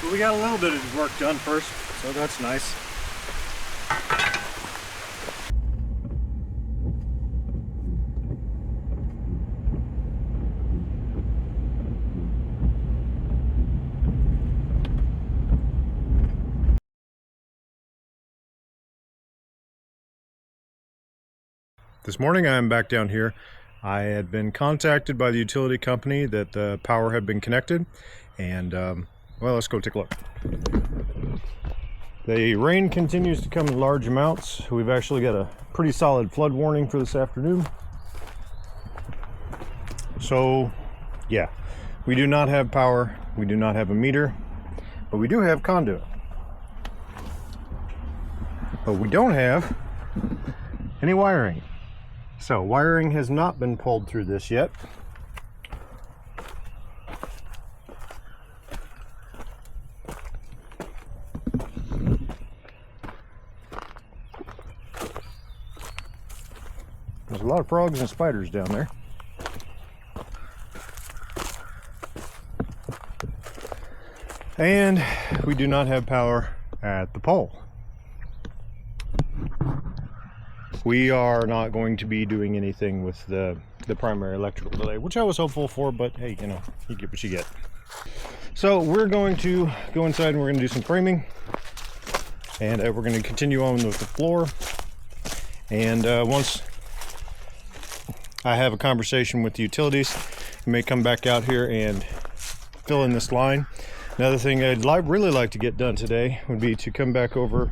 But we got a little bit of work done first, so that's nice. This morning I'm back down here. I had been contacted by the utility company that the power had been connected, and well, let's go take a look. The rain continues to come in large amounts. We've actually got a pretty solid flood warning for this afternoon. So yeah, we do not have power, we do not have a meter, but we do have conduit. But we don't have any wiring. So wiring has not been pulled through this yet. There's a lot of frogs and spiders down there. And we do not have power at the pole. We are not going to be doing anything with the primary electrical delay, which I was hopeful for, but hey, you know, you get what you get. So we're going to go inside and we're going to do some framing, and we're going to continue on with the floor. And once I have a conversation with the utilities, I may come back out here and fill in this line. Another thing I'd really like to get done today would be to come back over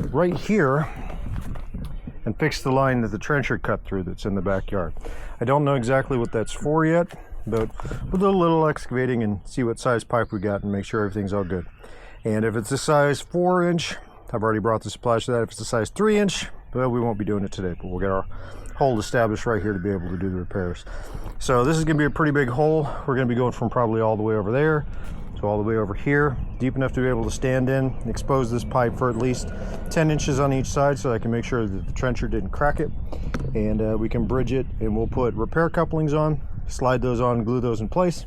right here and fix the line that the trencher cut through that's in the backyard. I don't know exactly what that's for yet, but we'll do a little excavating and see what size pipe we got and make sure everything's all good. And if it's a size 4-inch, I've already brought the supplies for that. If it's a size 3-inch, well, we won't be doing it today, but we'll get our hole established right here to be able to do the repairs. So this is going to be a pretty big hole. We're going to be going from probably all the way over there to all the way over here, deep enough to be able to stand in and expose this pipe for at least 10 inches on each side so I can make sure that the trencher didn't crack it, and we can bridge it, and we'll put repair couplings on, slide those on, glue those in place.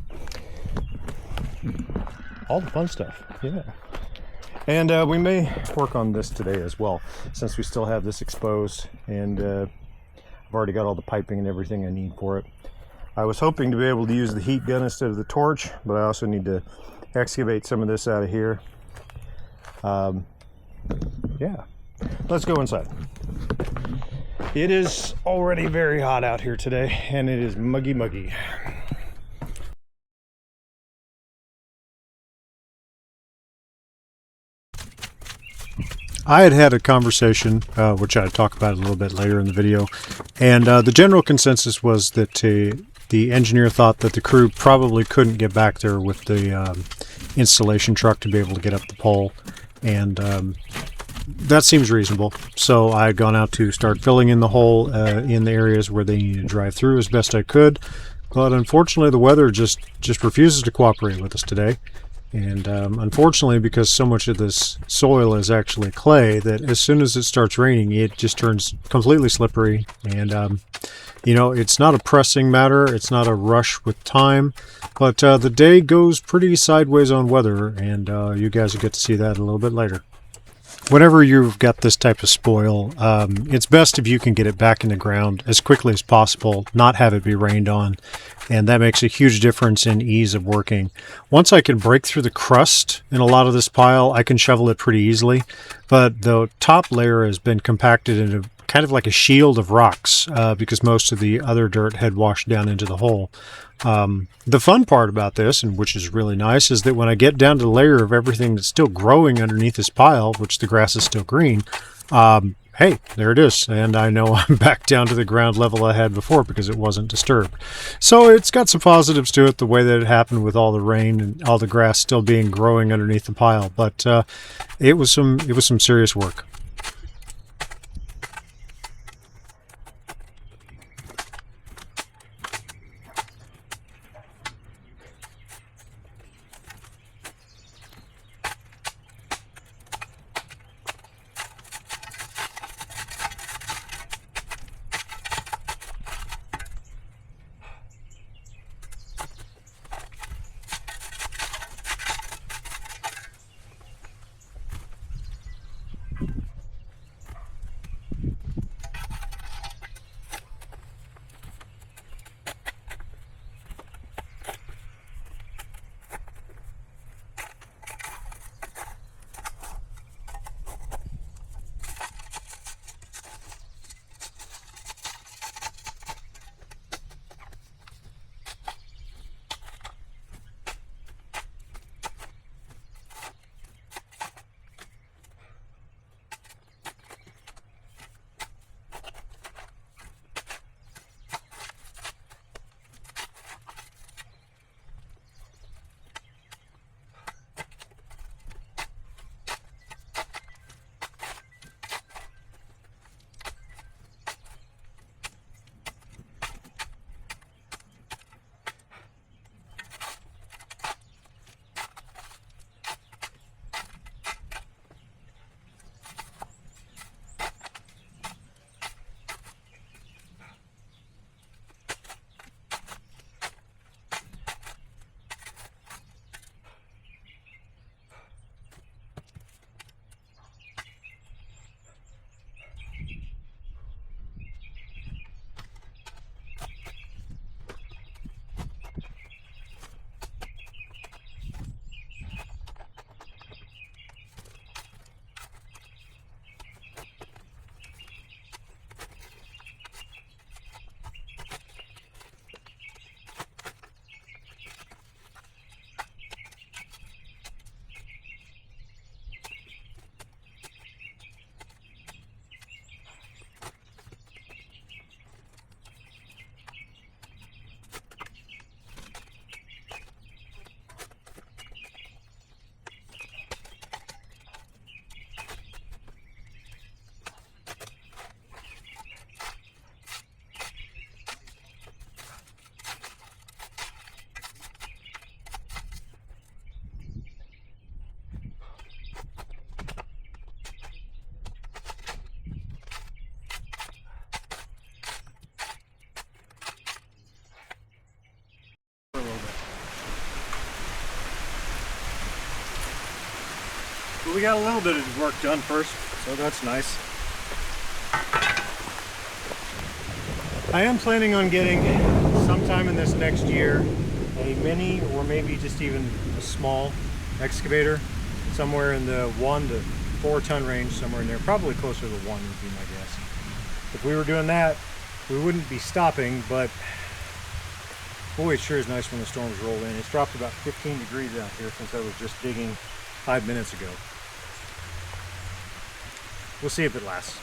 All the fun stuff, yeah. And we may work on this today as well, since we still have this exposed, and I've already got all the piping and everything I need for it. I was hoping to be able to use the heat gun instead of the torch, but I also need to excavate some of this out of here. Yeah, let's go inside. It is already very hot out here today, and it is muggy. I had a conversation, which I'll talk about a little bit later in the video, and the general consensus was that the engineer thought that the crew probably couldn't get back there with the installation truck to be able to get up the pole, and that seems reasonable. So I had gone out to start filling in the hole in the areas where they needed to drive through as best I could, but unfortunately the weather just refuses to cooperate with us today. And unfortunately, because so much of this soil is actually clay, that as soon as it starts raining, it just turns completely slippery. And you know, it's not a pressing matter, it's not a rush with time, but the day goes pretty sideways on weather, and you guys will get to see that a little bit later. Whenever you've got this type of spoil, it's best if you can get it back in the ground as quickly as possible, not have it be rained on, and that makes a huge difference in ease of working. Once I can break through the crust in a lot of this pile, I can shovel it pretty easily, but the top layer has been compacted into kind of like a shield of rocks because most of the other dirt had washed down into the hole. The fun part about this, and which is really nice, is that when I get down to the layer of everything that's still growing underneath this pile, which the grass is still green, hey, there it is, and I know I'm back down to the ground level I had before because it wasn't disturbed. So it's got some positives to it, the way that it happened with all the rain and all the grass still being growing underneath the pile, but it was some serious work. But we got a little bit of work done first, so that's nice. I am planning on getting, sometime in this next year, a mini or maybe just even a small excavator, somewhere in the 1 to 4 ton range, somewhere in there, probably closer to 1 would be my guess. If we were doing that, we wouldn't be stopping, but boy, it sure is nice when the storms roll in. It's dropped about 15 degrees out here since I was just digging 5 minutes ago. We'll see if it lasts.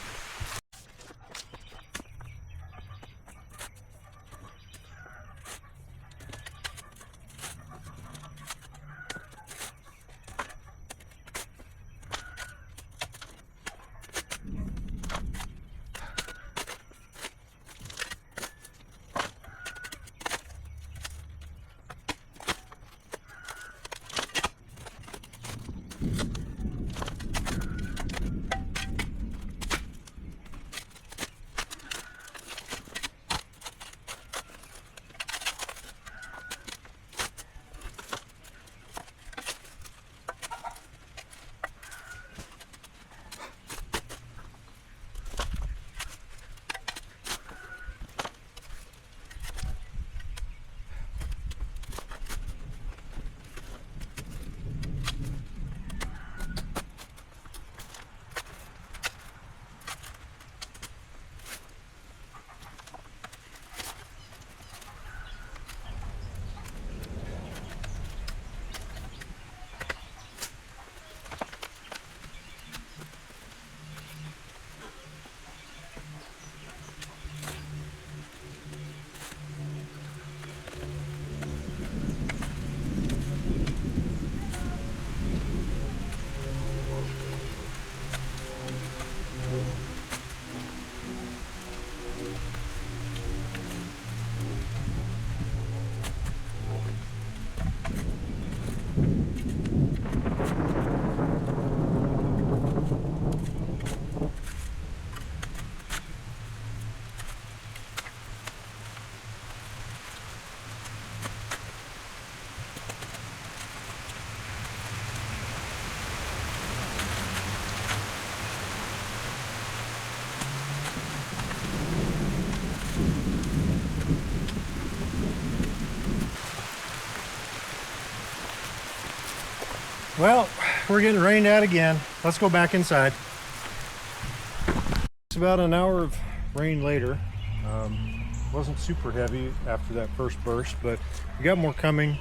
Well, we're getting rained out again. Let's go back inside. It's about an hour of rain later. Wasn't super heavy after that first burst, but we got more coming.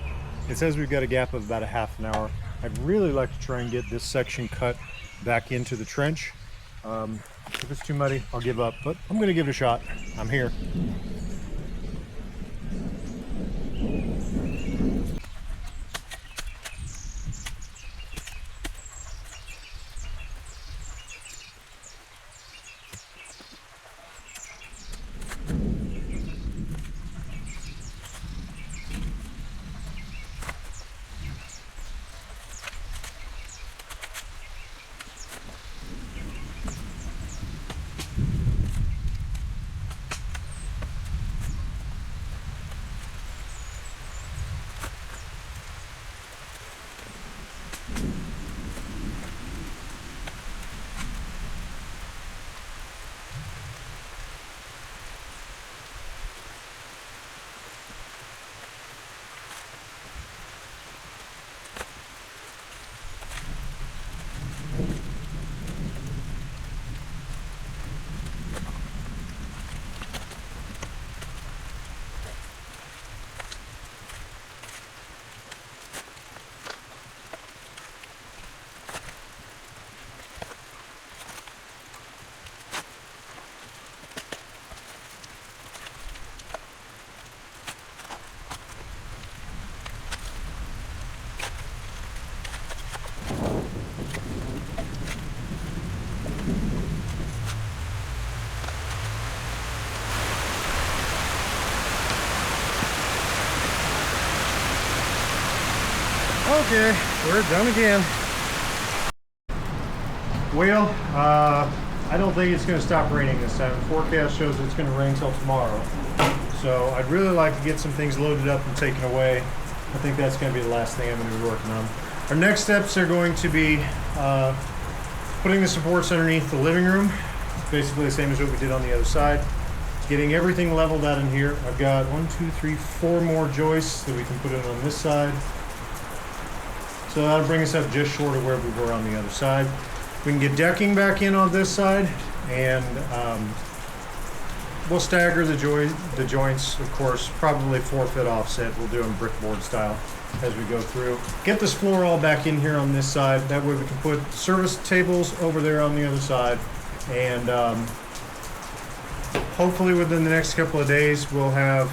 It says we've got a gap of about a half an hour. I'd really like to try and get this section cut back into the trench. If it's too muddy, I'll give up, but I'm gonna give it a shot. I'm here. Okay, we're done again. Well, I don't think it's going to stop raining this time. The forecast shows it's going to rain till tomorrow. So I'd really like to get some things loaded up and taken away. I think that's going to be the last thing I'm going to be working on. Our next steps are going to be putting the supports underneath the living room, basically the same as what we did on the other side. Getting everything leveled out in here. I've got 4 more joists that we can put in on this side. So that'll bring us up just short of where we were on the other side. We can get decking back in on this side, and we'll stagger the joints, of course, probably 4-foot offset. We'll do them brickboard style as we go through. Get this floor all back in here on this side. That way we can put service tables over there on the other side, and hopefully within the next couple of days we'll have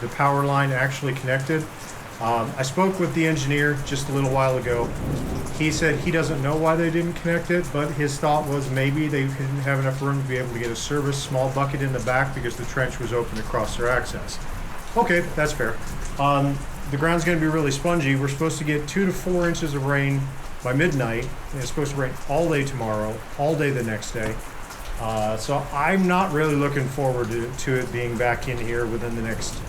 the power line actually connected. I spoke with the engineer just a little while ago. He said he doesn't know why they didn't connect it, but his thought was maybe they didn't have enough room to be able to get a service small bucket in the back because the trench was open across their access. Okay, that's fair. The ground's going to be really spongy. We're supposed to get 2 to 4 inches of rain by midnight, and it's supposed to rain all day tomorrow, all day the next day. So I'm not really looking forward to it being back in here within the next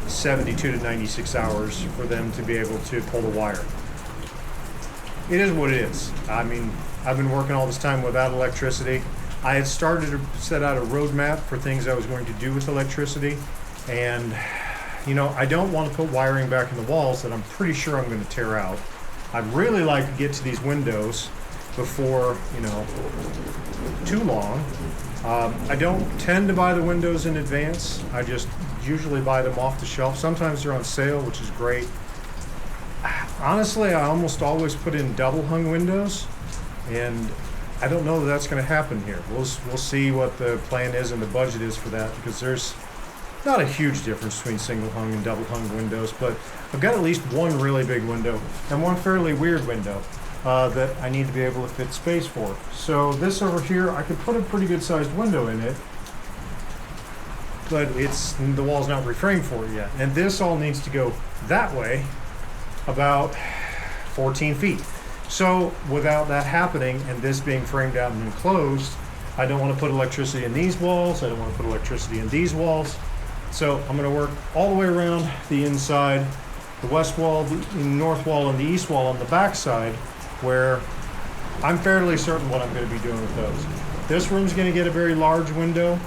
72 to 96 hours for them to be able to pull the wire. It is what it is. I mean, I've been working all this time without electricity. I had started to set out a roadmap for things I was going to do with electricity, and you know, I don't want to put wiring back in the walls that I'm pretty sure I'm going to tear out. I'd really like to get to these windows before, you know, too long. I don't tend to buy the windows in advance. I just usually buy them off the shelf. Sometimes they're on sale, which is great. Honestly, I almost always put in double hung windows, and I don't know that that's going to happen here. We'll see what the plan is and the budget is for that, because there's not a huge difference between single hung and double hung windows, but I've got at least one really big window and one fairly weird window that I need to be able to fit space for. So this over here, I could put a pretty good sized window in it, but the wall's not reframed for it yet. And this all needs to go that way about 14 feet. So without that happening and this being framed out and enclosed, I don't want to put electricity in these walls. I don't want to put electricity in these walls. So I'm going to work all the way around the inside, the west wall, the north wall, and the east wall on the back side, where I'm fairly certain what I'm going to be doing with those. This room's going to get a very large window.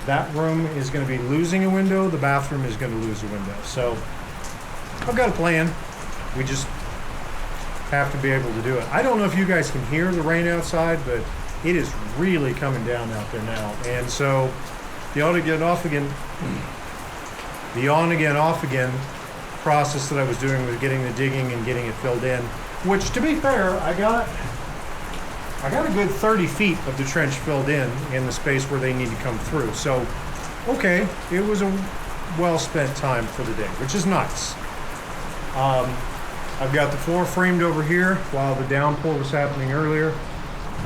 That room is going to be losing a window. The bathroom is going to lose a window. So I've got a plan. We just have to be able to do it. I don't know if you guys can hear the rain outside, but it is really coming down out there now. And so the on again, off again, the on again, off again process that I was doing was getting the digging and getting it filled in, which, to be fair, I got a good 30 feet of the trench filled in the space where they need to come through. So, okay, it was a well-spent time for the day, which is nice. I've got the floor framed over here while the downpour was happening earlier.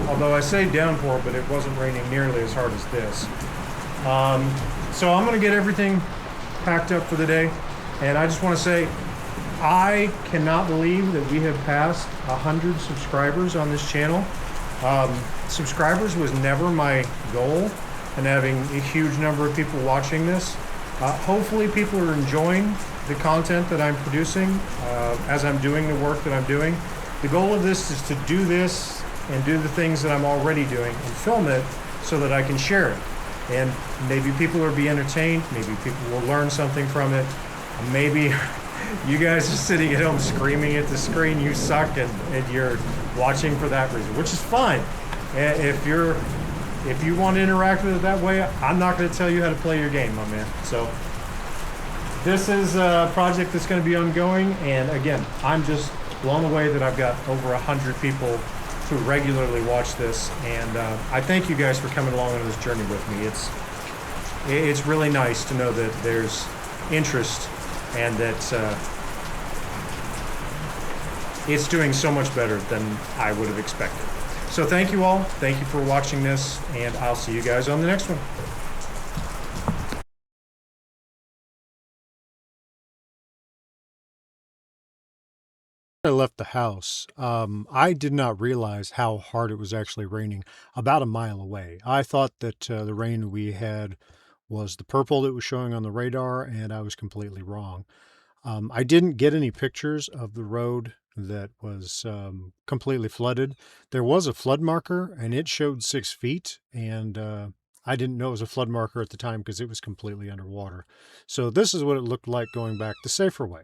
Although I say downpour, but it wasn't raining nearly as hard as this. So I'm going to get everything packed up for the day. And I just want to say, I cannot believe that we have passed 100 subscribers on this channel. Subscribers was never my goal, and having a huge number of people watching this. Hopefully people are enjoying the content that I'm producing as I'm doing the work that I'm doing. The goal of this is to do this and do the things that I'm already doing and film it so that I can share it. And maybe people will be entertained, maybe people will learn something from it, maybe you guys are sitting at home screaming at the screen, you suck, and you're watching for that reason, which is fine. If you want to interact with it that way, I'm not going to tell you how to play your game, my man. So this is a project that's going to be ongoing, and again, I'm just blown away that I've got over 100 people who regularly watch this, and I thank you guys for coming along on this journey with me. It's really nice to know that there's interest and that it's doing so much better than I would have expected. So thank you all. Thank you for watching this, and I'll see you guys on the next one. I left the house, I did not realize how hard it was actually raining about a mile away. I thought that the rain we had was the purple that was showing on the radar, and I was completely wrong. I didn't get any pictures of the road that was completely flooded. There was a flood marker and it showed 6 feet, and I didn't know it was a flood marker at the time because it was completely underwater. So this is what it looked like going back the safer way.